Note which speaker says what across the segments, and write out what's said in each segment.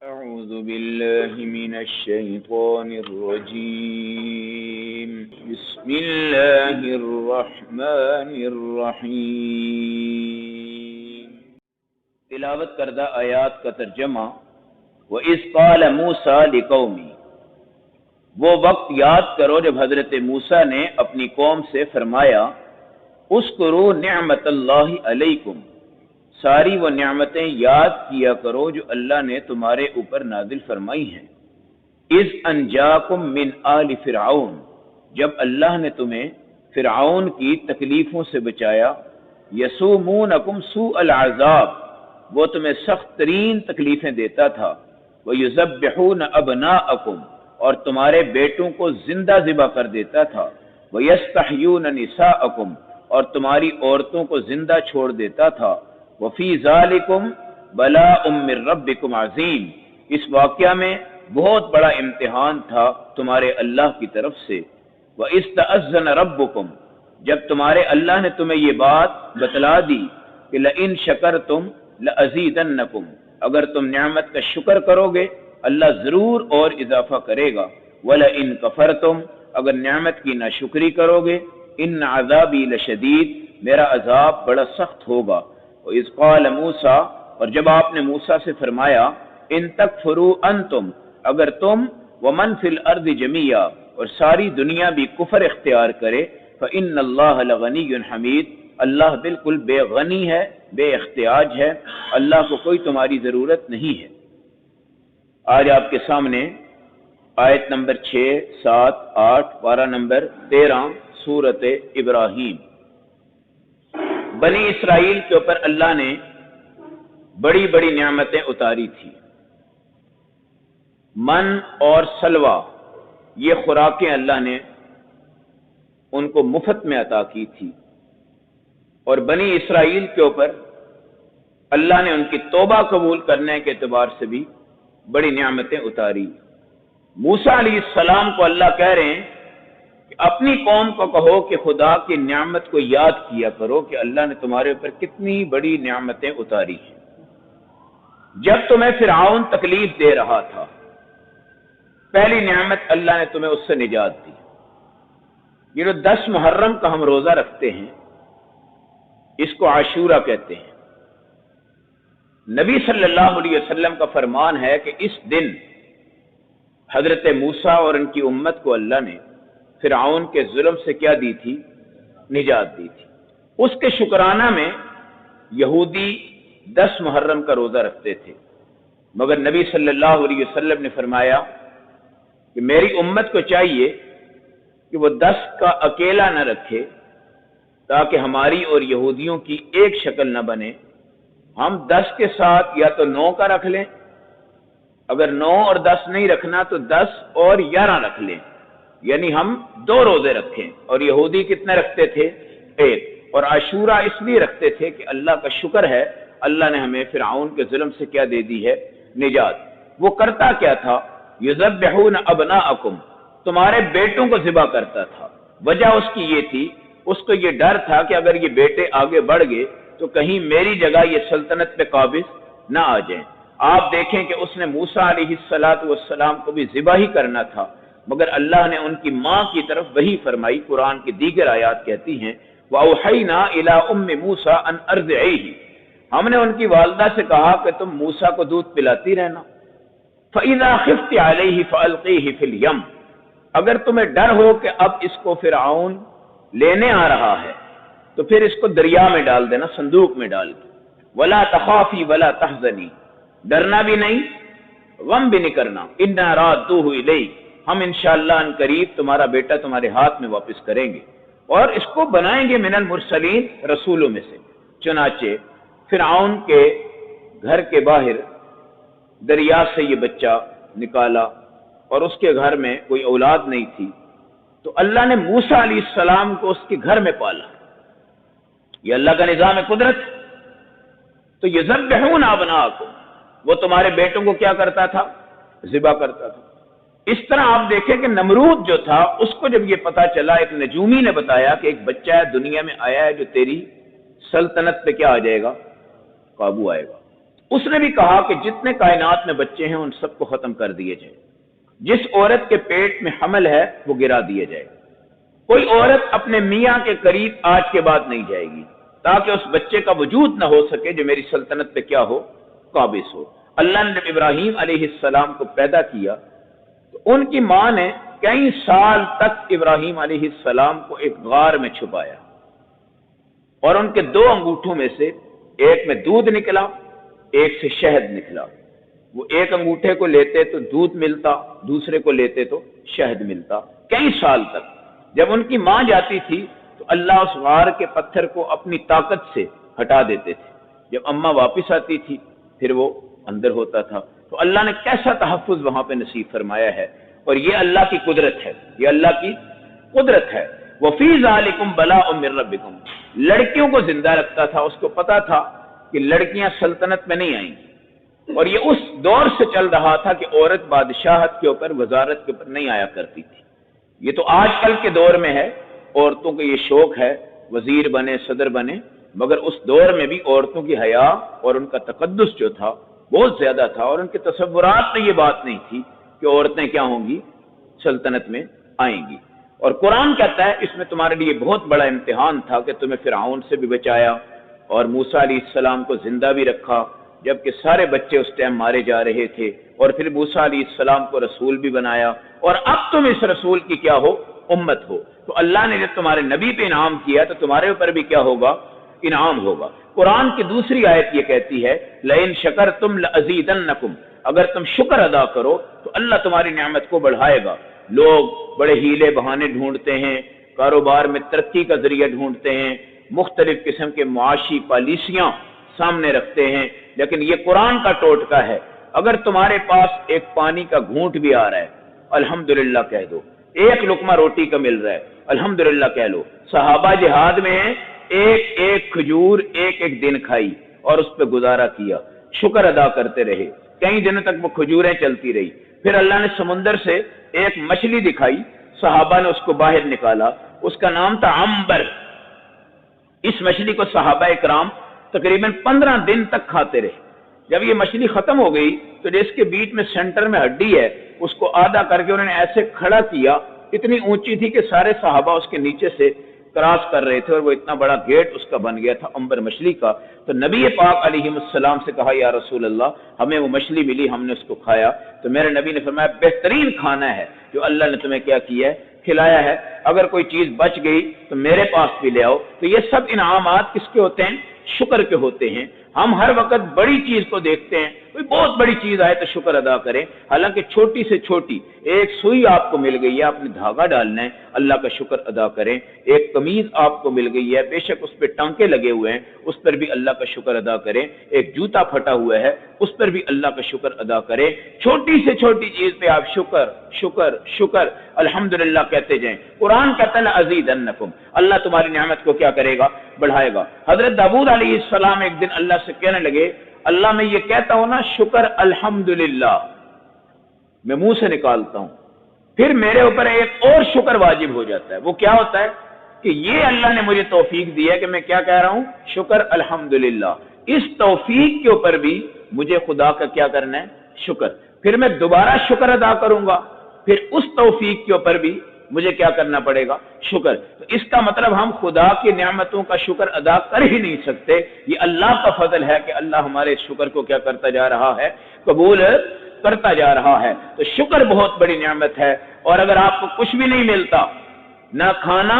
Speaker 1: أعوذ بالله من الشيطان الرجيم بسم الله الرحمن الرحيم تلاوت کردہ آیات کا ترجمہ وَإِذْ قَالَ مُوسَى لِقَوْمِهِ وہ وقت یاد کرو جب حضرت موسیٰ نے اپنی قوم سے فرمایا اذکروا نعمت اللہ علیکم ساری وہ نعمتیں یاد کیا کرو جو اللہ نے تمہارے اوپر نازل فرمائی ہیں اذ انجاکم من آل فرعون جب اللہ نے تمہیں فرعون کی تکلیفوں سے بچایا یسومونکم سوء العذاب وہ تمہیں سخت ترین تکلیفیں دیتا تھا وَيُذَبِّحُونَ أَبْنَاءَكُمْ اور تمہارے بیٹوں کو زندہ ذبح کر دیتا تھا وَيَسْتَحْيُونَ نِسَاءَكُمْ اور تمہاری عورتوں کو زندہ چھوڑ دیتا تھا وَفِي ذَلِكُمْ بَلَاءٌ مِّن رَبِّكُمْ عَظِيمٌ اس واقعہ میں بہت بڑا امتحان تھا تمہارے اللہ کی طرف سے وَإِذْ تَأَذَّنَ رَبُّكُمْ جب تمہارے اللہ نے تمہیں یہ بات بتلا دی کہ لَإِن شَكَرْتُمْ لَأَزِيدَنَّكُمْ اگر تم نعمت کا شکر کرو گے اللہ ضرور اور اضافہ کرے گا وَلَئِن كَفَرْتُمْ اگر نعمت کی ناشکری کرو گے ان عذابی لشدید میرا عذاب بڑا سخت ہوگا وَإِذْ قَالَ مُوسَى اور جب آپ نے موسیٰ سے فرمایا ان تکفروا انتم اگر تم ومن فی الارض جميعا اور ساری دنیا بھی کفر اختیار کرے فإن اللہ لغنی حمید اللہ بالکل بے غنی ہے بے اختیاج ہے اللہ کو کوئی تمہاری ضرورت نہیں ہے آج آپ کے سامنے آیت نمبر 6, 7, 8, پارہ نمبر 13 سورۃ ابراہیم بنی اسرائیل کے اوپر اللہ نے بڑی بڑی نعمتیں اتاری تھی من اور سلوہ یہ خوراکیں اللہ نے ان کو مفت میں عطا کی تھی اور بنی اسرائیل کے اوپر اللہ نے ان کی توبہ قبول کرنے کے اعتبار سے بھی بڑی نعمتیں اتاری موسیٰ علیہ السلام کو اللہ کہہ رہے ہیں کہ اپنی قوم کو کہو کہ خدا کی نعمت کو یاد کیا کرو کہ اللہ نے تمہارے اوپر کتنی بڑی نعمتیں اتاری ہیں جب تمہیں فرعون تکلیف دے رہا تھا پہلی نعمت اللہ نے تمہیں اس سے نجات دی یہ جو 10 محرم کا ہم روزہ رکھتے ہیں اس کو عاشورہ کہتے ہیں نبی صلی اللہ علیہ وسلم کا فرمان ہے کہ اس دن حضرت موسیٰ اور ان کی امت کو اللہ نے فرعون کے ظلم سے کیا دی تھی نجات دی تھی اس کے شکرانہ میں یہودی 10 محرم کا روزہ رکھتے تھے مگر نبی صلی اللہ علیہ وسلم نے فرمایا کہ میری امت کو چاہیے کہ وہ 10 کا اکیلا نہ رکھے تاکہ ہماری اور یہودیوں کی ایک شکل نہ بنے ہم 10 کے ساتھ یا تو 9 کا رکھ لیں اگر 9 اور 10 نہیں رکھنا تو 10 اور 11 رکھ لیں یعنی ہم 2 روزے رکھیں اور یہودی کتنے رکھتے تھے 1 اور عاشورہ اس لیے رکھتے تھے کہ اللہ کا شکر ہے اللہ نے ہمیں فرعون کے ظلم سے کیا دے دی ہے نجات وہ کرتا کیا تھا یذبحون ابناءکم تمہارے بیٹوں کو ذبح کرتا تھا وجہ اس کی یہ تھی اس کو یہ ڈر تھا کہ اگر یہ بیٹے آگے بڑھ گئے تو کہیں میری جگہ یہ سلطنت پہ قابض نہ آ جائیں آپ دیکھیں کہ اس نے موسیٰ علیہ السلام کو بھی ذبح ہی کرنا تھا مگر اللہ نے ان کی ماں کی طرف وحی فرمائی قرآن کی دیگر آیات کہتی ہیں وَأَوْحَيْنَا إِلَىٰ أُمِّ مُوسَىٰ أَنْ أَرْضِعِيهِ ہم نے ان کی والدہ سے کہا کہ تم موسیٰ کو دودھ پلاتی رہنا فَإِذَا خِفْتِ عَلَيْهِ فَأَلْقِيهِ فِي الْيَمِّ اگر تمہیں ڈر ہو کہ اب اس کو فرعون لینے آ رہا ہے تو پھر اس کو دریا میں ڈال دینا صندوق میں ڈال کے وَلَا تَخَافِي وَلَا تَحْزَنِي ڈرنا بھی نہیں غم بھی نہیں کرنا إِنَّا رَادُّوهُ إِلَيْكَ ہم انشاءاللہ ان قریب تمہارا بیٹا تمہارے ہاتھ میں واپس کریں گے اور اس کو بنائیں گے من المرسلین رسولوں میں سے چنانچہ فرعون کے گھر کے باہر دریا سے یہ بچہ نکالا اور اس کے گھر میں کوئی اولاد نہیں تھی تو اللہ نے موسیٰ علیہ السلام کو اس کے گھر میں پالا یہ اللہ کا نظام قدرت تو یذبحون ابناءکم وہ تمہارے بیٹوں کو کیا کرتا تھا ذبح کرتا تھا اس طرح آپ دیکھیں کہ نمرود جو تھا اس کو جب یہ پتا چلا ایک نجومی نے بتایا کہ ایک بچہ ہے دنیا میں آیا ہے جو تیری سلطنت پہ کیا آ جائے گا قابو آئے گا اس نے بھی کہا کہ جتنے کائنات میں بچے ہیں ان سب کو ختم کر دیے جائے، جس عورت کے پیٹ میں حمل ہے وہ گرا دیا جائے، کوئی عورت اپنے میاں کے قریب آج کے بعد نہیں جائے گی تاکہ اس بچے کا وجود نہ ہو سکے جو میری سلطنت پہ کیا ہو، قابض ہو۔ اللہ نے جب ابراہیم علیہ السلام کو پیدا کیا تو ان کی ماں نے کئی سال تک ابراہیم علیہ السلام کو ایک غار میں چھپایا، اور ان کے 2 انگوٹھوں میں سے ایک میں دودھ نکلا، ایک سے شہد نکلا۔ وہ ایک انگوٹھے کو لیتے تو دودھ ملتا، دوسرے کو لیتے تو شہد ملتا، کئی سال تک۔ جب ان کی ماں جاتی تھی تو اللہ اس غار کے پتھر کو اپنی طاقت سے ہٹا دیتے تھے، جب اماں واپس آتی تھی پھر وہ اندر ہوتا تھا۔ تو اللہ نے کیسا تحفظ وہاں پہ نصیب فرمایا ہے، اور یہ اللہ کی قدرت ہے، یہ اللہ کی قدرت ہے۔ وَفِي ذَلِكُمْ بَلَاءٌ مِّن رَّبِّكُمْ، لڑکیوں کو زندہ رکھتا تھا، اس کو پتا تھا کہ لڑکیاں سلطنت میں نہیں آئیں گی، اور یہ اس دور سے چل رہا تھا کہ عورت بادشاہت کے اوپر، وزارت کے اوپر نہیں آیا کرتی تھی۔ یہ تو آج کل کے دور میں ہے، عورتوں کو یہ شوق ہے وزیر بنے، صدر بنے، مگر اس دور میں بھی عورتوں کی حیا اور ان کا تقدس جو تھا بہت زیادہ تھا، اور ان کے تصورات میں یہ بات نہیں تھی کہ عورتیں کیا ہوں گی، سلطنت میں آئیں گی۔ اور قرآن کہتا ہے اس میں تمہارے لیے بہت بڑا امتحان تھا کہ تمہیں فرعون سے بھی بچایا اور موسیٰ علیہ السلام کو زندہ بھی رکھا جبکہ سارے بچے اس ٹائم مارے جا رہے تھے، اور پھر موسیٰ علیہ السلام کو رسول بھی بنایا، اور اب تم اس رسول کی کیا ہو، امت ہو۔ تو اللہ نے جب تمہارے نبی پہ انعام کیا تو تمہارے اوپر بھی کیا ہوگا، انعام ہوگا۔ قرآن کی دوسری آیت یہ کہتی ہے لَإِن شَكَرْتُمْ لَأَزِيدَنَّكُمْ، اگر تم شکر ادا کرو تو اللہ تمہاری نعمت کو بڑھائے گا۔ لوگ بڑے ہیلے بہانے ڈھونڈتے ہیں، کاروبار میں ترقی کا ذریعہ ڈھونڈتے ہیں، مختلف قسم کے معاشی پالیسیاں سامنے رکھتے ہیں، لیکن یہ قرآن کا ٹوٹکا ہے۔ اگر تمہارے پاس ایک پانی کا گھونٹ بھی آ رہا ہے الحمدللہ کہہ دو، ایک لقمہ روٹی کا مل رہا ہے الحمدللہ کہہ لو۔ صحابہ جہاد میں ایک ایک کھجور ایک ایک دن کھائی اور اس پہ گزارا کیا، شکر ادا کرتے رہے، کئی دنوں تک وہ کھجوریں چلتی رہی۔ پھر اللہ نے سمندر سے ایک مچھلی دکھائی، صحابہ نے اس کو باہر نکالا، اس کا نام تھا عنبر۔ اس مچھلی کو صحابہ اکرام تقریباً 15 دن تک کھاتے رہے۔ جب یہ مچھلی ختم ہو گئی تو جس کے بیچ میں سینٹر میں ہڈی ہے اس کو آدھا کر کے انہوں نے ایسے کھڑا کیا، اتنی اونچی تھی کہ سارے صحابہ اس کے نیچے سے کراس کر رہے تھے، اور وہ اتنا بڑا گیٹ اس کا بن گیا تھا عنبر مچھلی کا۔ تو نبی پاک علیہ السلام سے کہا یا رسول اللہ ہمیں وہ مچھلی ملی، ہم نے اس کو کھایا، تو میرے نبی نے فرمایا بہترین کھانا ہے جو اللہ نے تمہیں کیا کیا ہے، کھلایا ہے، اگر کوئی چیز بچ گئی تو میرے پاس بھی لے آؤ۔ تو یہ سب انعامات کس کے ہوتے ہیں، شکر کے ہوتے ہیں۔ ہم ہر وقت بڑی چیز کو دیکھتے ہیں، کوئی بہت بڑی چیز آئے تو شکر ادا کریں، حالانکہ چھوٹی سے چھوٹی ایک سوئی آپ کو مل گئی ہے، آپ نے دھاگا ڈالنا ہے، اللہ کا شکر ادا کریں۔ ایک قمیض آپ کو مل گئی ہے، بے شک اس پہ ٹانکے لگے ہوئے ہیں، اس پر بھی اللہ کا شکر ادا کریں۔ ایک جوتا پھٹا ہوا ہے، اس پر بھی اللہ کا شکر ادا کریں۔ چھوٹی سے چھوٹی چیز پہ آپ شکر شکر شکر الحمدللہ کہتے جائیں۔ قرآن کہتا ہے لَأَزِيدَنَّكُمْ، اللہ تمہاری نعمت کو کیا کرے گا، بڑھائے گا۔ حضرت داؤد علیہ السلام ایک دن اللہ سے کہنے لگے اللہ میں یہ کہتا ہوں نا شکر الحمدللہ، میں منہ سے نکالتا ہوں، پھر میرے اوپر ایک اور شکر واجب ہو جاتا ہے۔ وہ کیا ہوتا ہے کہ یہ اللہ نے مجھے توفیق دی ہے کہ میں کیا کہہ رہا ہوں، شکر الحمدللہ۔ اس توفیق کے اوپر بھی مجھے خدا کا کیا کرنا ہے، شکر۔ پھر میں دوبارہ شکر ادا کروں گا، پھر اس توفیق کے اوپر بھی مجھے کیا کرنا پڑے گا، شکر۔ تو اس کا مطلب ہم خدا کی نعمتوں کا شکر ادا کر ہی نہیں سکتے، یہ اللہ کا فضل ہے کہ اللہ ہمارے شکر کو کیا کرتا جا رہا ہے، قبول کرتا جا رہا ہے۔ تو شکر بہت بڑی نعمت ہے، اور اگر آپ کو کچھ بھی نہیں ملتا، نہ کھانا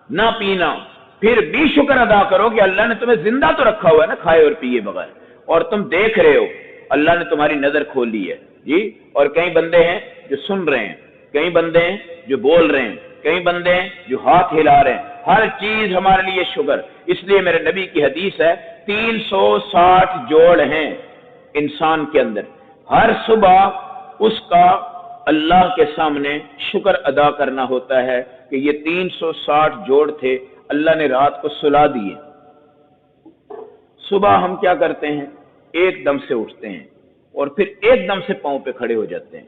Speaker 1: نہ پینا، پھر بھی شکر ادا کرو کہ اللہ نے تمہیں زندہ تو رکھا ہوا ہے نا، کھائے اور پیے بغیر، اور تم دیکھ رہے ہو، اللہ نے تمہاری نظر کھولی ہے جی۔ اور کئی بندے ہیں جو سن رہے ہیں، کئی بندے ہیں جو بول رہے ہیں، کئی بندے ہیں جو ہاتھ ہلا رہے ہیں، ہر چیز ہمارے لیے شکر۔ اس لیے میرے نبی کی حدیث ہے 360 جوڑ ہیں انسان کے اندر، ہر صبح اس کا اللہ کے سامنے شکر ادا کرنا ہوتا ہے کہ یہ 360 جوڑ تھے، اللہ نے رات کو سلا دیے۔ صبح ہم کیا کرتے ہیں، ایک دم سے اٹھتے ہیں اور پھر ایک دم سے پاؤں پہ کھڑے ہو جاتے ہیں،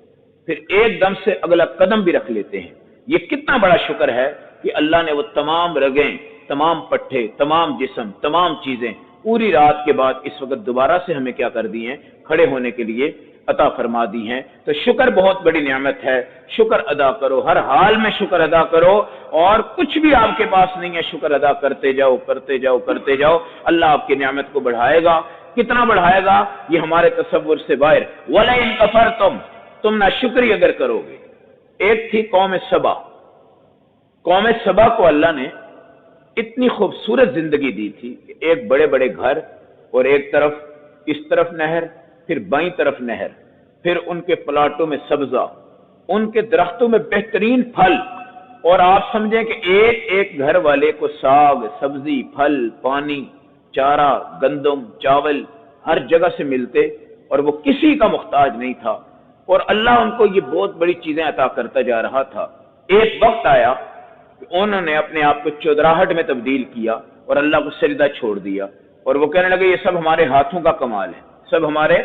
Speaker 1: پھر ایک دم سے اگلا قدم بھی رکھ لیتے ہیں۔ یہ کتنا بڑا شکر ہے کہ اللہ نے وہ تمام رگیں، تمام پٹھے، تمام جسم، تمام چیزیں پوری رات کے بعد اس وقت دوبارہ سے ہمیں کیا کر دی ہیں؟ کھڑے ہونے کے لیے عطا فرما دی ہیں۔ تو شکر بہت بڑی نعمت ہے، شکر ادا کرو، ہر حال میں شکر ادا کرو، اور کچھ بھی آپ کے پاس نہیں ہے شکر ادا کرتے جاؤ کرتے جاؤ کرتے جاؤ، اللہ آپ کی نعمت کو بڑھائے گا۔ کتنا بڑھائے گا یہ ہمارے تصور سے باہر۔ وَلَئِن كَفَرْتُمْ، تم ناشکری اگر کرو گے۔ ایک تھی قوم سبا، قوم سبا کو اللہ نے اتنی خوبصورت زندگی دی تھی کہ ایک بڑے بڑے گھر، اور ایک طرف اس طرف نہر، پھر بائیں طرف نہر، پھر ان کے پلاٹوں میں سبزہ، ان کے درختوں میں بہترین پھل، اور آپ سمجھیں کہ ایک ایک گھر والے کو ساگ، سبزی، پھل، پانی، چارہ، گندم، چاول ہر جگہ سے ملتے، اور وہ کسی کا محتاج نہیں تھا، اور اللہ ان کو یہ بہت بڑی چیزیں عطا کرتا جا رہا تھا۔ ایک وقت آیا کہ انہوں نے اپنے آپ کو چودراہٹ میں تبدیل کیا اور اللہ کو سجدہ چھوڑ دیا، اور وہ کہنے لگے یہ سب ہمارے ہاتھوں کا کمال ہے، سب ہمارے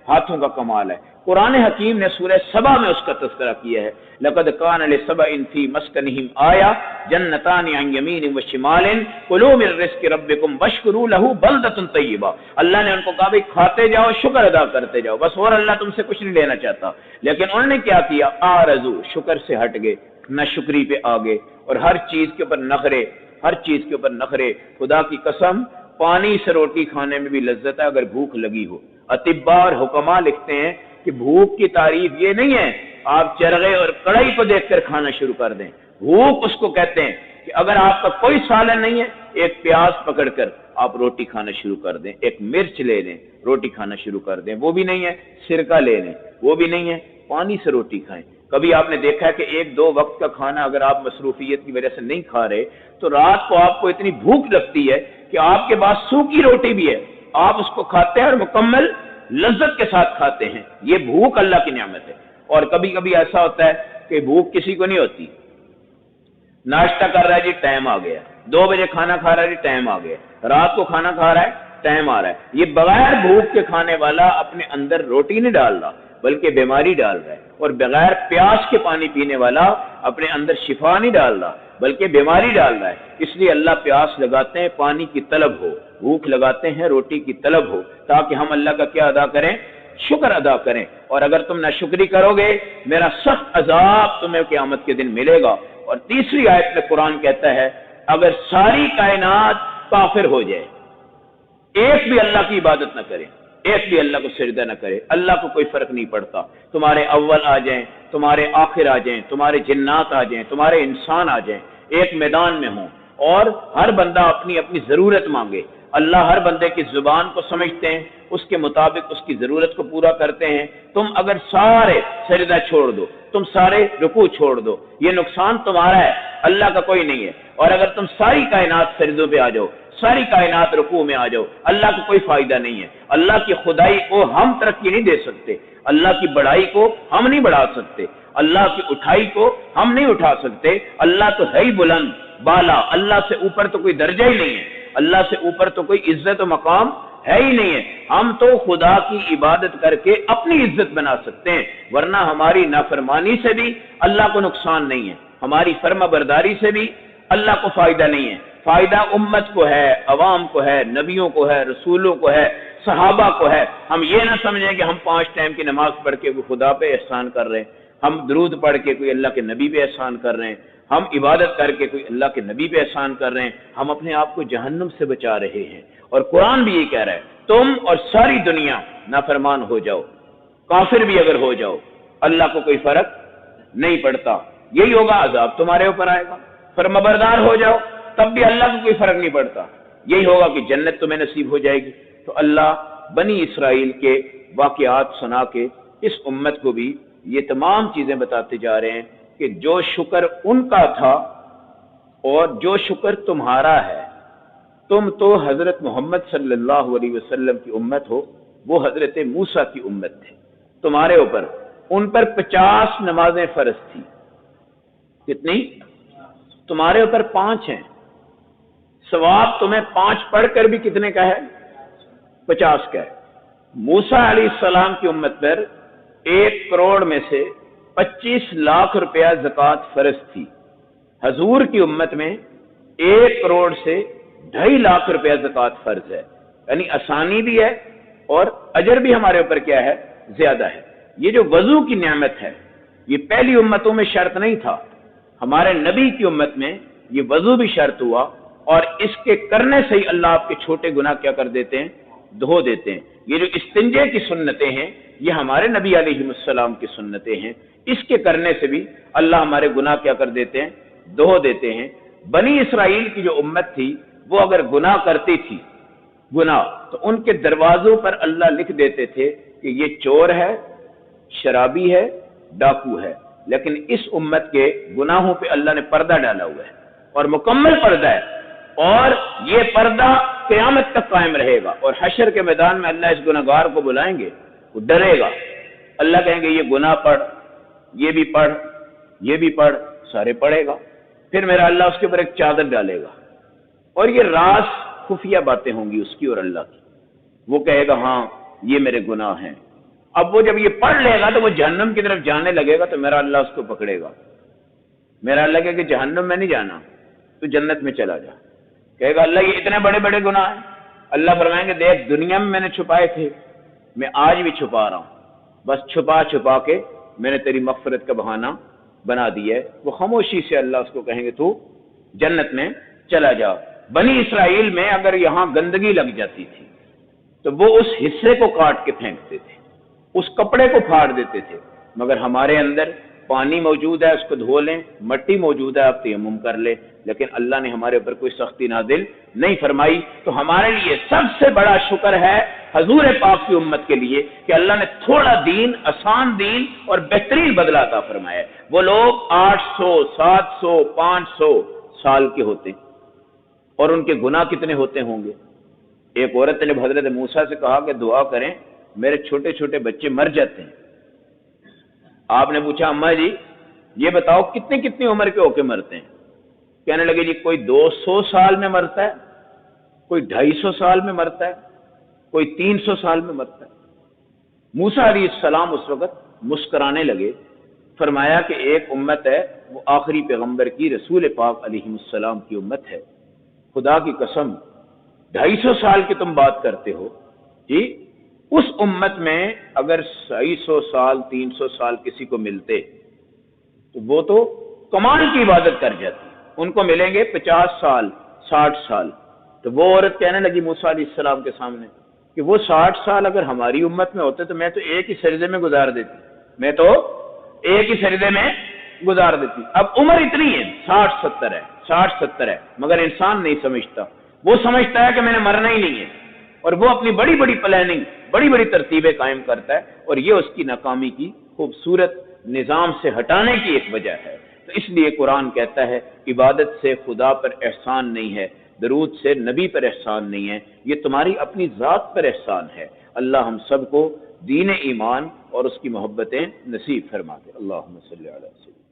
Speaker 1: ہاتھوں کا کمال ہے۔ قرآن حکیم نے سورہ سبا میں اس کا تذکرہ کیا ہے، لَقَدْ كَانَ لِسَبَإٍ فِي مَسْكَنِهِمْ آيَةٌ جَنَّتَانِ عَنْ يَمِينٍ وَشِمَالٍ كُلُوا مِن رِزْقِ رَبِّكُمْ وَاشْكُرُوا لَهُ بَلْدَةٌ طَيِّبَةٌ۔ اللہ نے ان کو کہا بھئی کھاتے جاؤ، شکر ادا کرتے جاؤ، بس، اور اللہ تم سے کچھ نہیں لینا چاہتا۔ لیکن انہوں نے کیا کیا؟ آرزو، شکر سے ہٹ گئے، نہ شکری پہ آگے، اور ہر چیز کے اوپر نخرے، ہر چیز کے اوپر نخرے۔ خدا کی قسم، پانی سے روٹی کھانے میں بھی لذت ہے اگر بھوک لگی ہو۔ اطباء اور حکماء لکھتے ہیں کہ بھوک کی تعریف یہ نہیں ہے آپ چرغے اور کڑھائی کو دیکھ کر کھانا شروع کر دیں۔ بھوک اس کو کہتے ہیں کہ اگر آپ کا کوئی سالن نہیں ہے، ایک پیاز پکڑ کر آپ روٹی کھانا شروع کر دیں، ایک مرچ لے لیں، روٹی کھانا شروع کر دیں، وہ بھی نہیں ہے سرکہ لے لیں، وہ بھی نہیں ہے پانی سے روٹی کھائیں۔ کبھی آپ نے دیکھا ہے کہ ایک دو وقت کا کھانا اگر آپ مصروفیت کی وجہ سے نہیں کھا رہے تو رات کو آپ کو اتنی بھوک لگتی ہے کہ آپ کے پاس سوکھی روٹی بھی ہے، آپ اس کو کھاتے ہیں اور مکمل لذت کے ساتھ کھاتے ہیں۔ یہ بھوک اللہ کی نعمت ہے۔ اور کبھی کبھی ایسا ہوتا ہے کہ بھوک کسی کو نہیں ہوتی، ناشتہ کر رہا ہے جی ٹائم آ گیا، 2 بجے کھانا کھا رہا ہے جی ٹائم آ گیا، رات کو کھانا کھا رہا ہے ٹائم آ رہا ہے۔ یہ بغیر بھوک کے کھانے والا اپنے اندر روٹی نہیں ڈال رہا بلکہ بیماری ڈال رہا ہے، اور بغیر پیاس کے پانی پینے والا اپنے اندر شفا نہیں ڈال رہا بلکہ بیماری ڈال رہا ہے۔ اس لیے اللہ پیاس لگاتے ہیں پانی کی طلب ہو، بھوک لگاتے ہیں روٹی کی طلب ہو، تاکہ ہم اللہ کا کیا ادا کریں؟ شکر ادا کریں۔ اور اگر تم ناشکری کرو گے میرا سخت عذاب تمہیں قیامت کے دن ملے گا۔ اور تیسری آیت میں قرآن کہتا ہے اگر ساری کائنات کافر ہو جائے، ایک بھی اللہ کی عبادت نہ کرے، ایک بھی اللہ کو سجدہ نہ کرے، اللہ کو کوئی فرق نہیں پڑتا، تمہارے اول آ جائیں، تمہارے آخر آ جائیں، تمہارے جنات آ جائیں، تمہارے انسان آ جائیں، ایک میدان میں ہوں، اور ہر بندہ اپنی اپنی ضرورت مانگے، اللہ ہر بندے کی زبان کو سمجھتے ہیں، اس کے مطابق اس کی ضرورت کو پورا کرتے ہیں۔ تم اگر سارے سجدہ چھوڑ دو، تم سارے رکوع چھوڑ دو، یہ نقصان تمہارا ہے، اللہ کا کوئی نہیں ہے۔ اور اگر تم ساری کائنات سجدوں پہ آ جاؤ، ساری کائنات رکوع میں آ جاؤ، اللہ کو کوئی فائدہ نہیں ہے۔ اللہ کی خدائی کو ہم ترقی نہیں دے سکتے، اللہ کی بڑائی کو ہم نہیں بڑھا سکتے، اللہ کی اٹھائی کو ہم نہیں اٹھا سکتے۔ اللہ تو ہے ہی بلند بالا، اللہ سے اوپر تو کوئی درجہ ہی نہیں ہے، اللہ سے اوپر تو کوئی عزت و مقام ہے ہی نہیں ہے۔ ہم تو خدا کی عبادت کر کے اپنی عزت بنا سکتے ہیں، ورنہ ہماری نافرمانی سے بھی اللہ کو نقصان نہیں ہے، ہماری فرما برداری سے بھی اللہ کو فائدہ نہیں ہے۔ فائدہ امت کو ہے، عوام کو ہے، نبیوں کو ہے، رسولوں کو ہے، صحابہ کو ہے۔ ہم یہ نہ سمجھیں کہ ہم 5 ٹائم کی نماز پڑھ کے کوئی خدا پہ احسان کر رہے ہیں، ہم درود پڑھ کے کوئی اللہ کے نبی پہ احسان کر رہے ہیں، ہم عبادت کر کے کوئی اللہ کے نبی پہ احسان کر رہے ہیں، ہم اپنے آپ کو جہنم سے بچا رہے ہیں۔ اور قرآن بھی یہ کہہ رہا ہے تم اور ساری دنیا نافرمان ہو جاؤ، کافر بھی اگر ہو جاؤ، اللہ کو کوئی فرق نہیں پڑتا، یہی ہوگا عذاب تمہارے اوپر آئے گا۔ فرمانبردار ہو جاؤ تب بھی اللہ کو کوئی فرق نہیں پڑتا، یہی ہوگا کہ جنت تمہیں نصیب ہو جائے گی۔ تو اللہ بنی اسرائیل کے واقعات سنا کے اس امت کو بھی یہ تمام چیزیں بتاتے جا رہے ہیں کہ جو شکر ان کا تھا اور جو شکر تمہارا ہے، تم تو حضرت محمد صلی اللہ علیہ وسلم کی امت ہو، وہ حضرت موسیٰ کی امت تھے، تمہارے اوپر ان پر 50 نمازیں فرض تھی، کتنی؟ تمہارے اوپر 5 ہیں، ثواب تمہیں 5 پڑھ کر بھی کتنے کا ہے؟ 50 کا ہے۔ موسیٰ علیہ السلام کی امت پر 1 کروڑ میں سے 25 لاکھ روپیہ زکوٰۃ فرض تھی، حضور کی امت میں 1 کروڑ سے 2.5 لاکھ روپیہ زکوٰۃ فرض ہے۔ یعنی آسانی بھی ہے اور اجر بھی ہمارے اوپر کیا ہے؟ زیادہ ہے۔ یہ جو وضو کی نعمت ہے یہ پہلی امتوں میں شرط نہیں تھا، ہمارے نبی کی امت میں یہ وضو بھی شرط ہوا، اور اس کے کرنے سے ہی اللہ آپ کے چھوٹے گناہ کیا کر دیتے ہیں؟ دھو دیتے ہیں۔ یہ جو استنجے کی سنتیں ہیں یہ ہمارے نبی علیہ السلام کی سنتیں ہیں، اس کے کرنے سے بھی اللہ ہمارے گناہ کیا کر دیتے ہیں؟ دھو دیتے ہیں۔ بنی اسرائیل کی جو امت تھی وہ اگر گناہ کرتی تھی گناہ، تو ان کے دروازوں پر اللہ لکھ دیتے تھے کہ یہ چور ہے، شرابی ہے، ڈاکو ہے، لیکن اس امت کے گناہوں پہ اللہ نے پردہ ڈالا ہوا ہے، اور مکمل پردہ ہے، اور یہ پردہ قیامت تک قائم رہے گا، اور حشر کے میدان میں اللہ اس گناہگار کو بلائیں گے، وہ ڈرے گا، اللہ کہیں گے یہ گناہ پڑھ، یہ بھی پڑھ، یہ بھی پڑھ، سارے پڑھے گا، پھر میرا اللہ اس کے اوپر ایک چادر ڈالے گا، اور یہ راز خفیہ باتیں ہوں گی اس کی اور اللہ کی، وہ کہے گا ہاں یہ میرے گناہ ہیں۔ اب وہ جب یہ پڑھ لے گا تو وہ جہنم کی طرف جانے لگے گا، تو میرا اللہ اس کو پکڑے گا، میرا اللہ کہے کہ جہنم میں نہیں جانا، تو جنت میں چلا جا، کہے گا اللہ یہ اتنے بڑے بڑے گناہ ہیں، اللہ فرمائیں گے دیکھ دنیا میں نے چھپائے تھے، میں آج بھی چھپا رہا ہوں، بس چھپا چھپا کے میں نے تیری مغفرت کا بہانہ بنا دیا ہے۔ وہ خاموشی سے اللہ اس کو کہیں گے تو جنت میں چلا جا۔ بنی اسرائیل میں اگر یہاں گندگی لگ جاتی تھی تو وہ اس حصے کو کاٹ کے پھینکتے تھے، اس کپڑے کو پھاڑ دیتے تھے، مگر ہمارے اندر پانی موجود ہے، اس کو دھو لیں، مٹی موجود ہے، آپ تیمم کر لیں، لیکن اللہ نے ہمارے اوپر کوئی سختی نازل نہیں فرمائی۔ تو ہمارے لیے سب سے بڑا شکر ہے حضور پاک کی امت کے لیے کہ اللہ نے تھوڑا دین، آسان دین اور بہترین بدلہ عطا فرمایا ہے۔ وہ لوگ 800 700 500 سال کے ہوتے ہیں اور ان کے گناہ کتنے ہوتے ہوں گے۔ ایک عورت نے حضرت موسیٰ سے کہا کہ دعا کریں میرے چھوٹے چھوٹے بچے مر جاتے ہیں۔ آپ نے پوچھا اماں جی یہ بتاؤ کتنی کتنی عمر کے ہو کے مرتے ہیں؟ کہنے لگے جی کوئی 200 سال میں مرتا ہے، کوئی 250 سال میں مرتا ہے، کوئی 300 سال میں مرتا ہے۔ موسیٰ علیہ السلام اس وقت مسکرانے لگے، فرمایا کہ ایک امت ہے وہ آخری پیغمبر کی، رسول پاک علیہ السلام کی امت ہے، خدا کی قسم 250 سال کی تم بات کرتے ہو جی، اس امت میں اگر 250 سال 300 سال کسی کو ملتے تو وہ تو کمال کی عبادت کر جاتی، ان کو ملیں گے 50 سال 60 سال۔ تو وہ عورت کہنے لگی موسیٰ علیہ السلام کے سامنے کہ وہ 60 سال اگر ہماری امت میں ہوتے تو میں تو ایک ہی سجدے میں گزار دیتی، میں تو ایک ہی سجدے میں گزار دیتی۔ اب عمر اتنی ہے 60 70 ہے، 60 70 ہے، مگر انسان نہیں سمجھتا، وہ سمجھتا ہے کہ میں نے مرنا ہی نہیں ہے، اور وہ اپنی بڑی بڑی پلاننگ، بڑی بڑی ترتیبیں قائم کرتا ہے، اور یہ اس کی ناکامی کی خوبصورت نظام سے ہٹانے کی ایک وجہ ہے۔ تو اس لیے قرآن کہتا ہے عبادت سے خدا پر احسان نہیں ہے، درود سے نبی پر احسان نہیں ہے، یہ تمہاری اپنی ذات پر احسان ہے۔ اللہ ہم سب کو دین ایمان اور اس کی محبتیں نصیب فرما دے۔ اللہم صلی علی سیدنا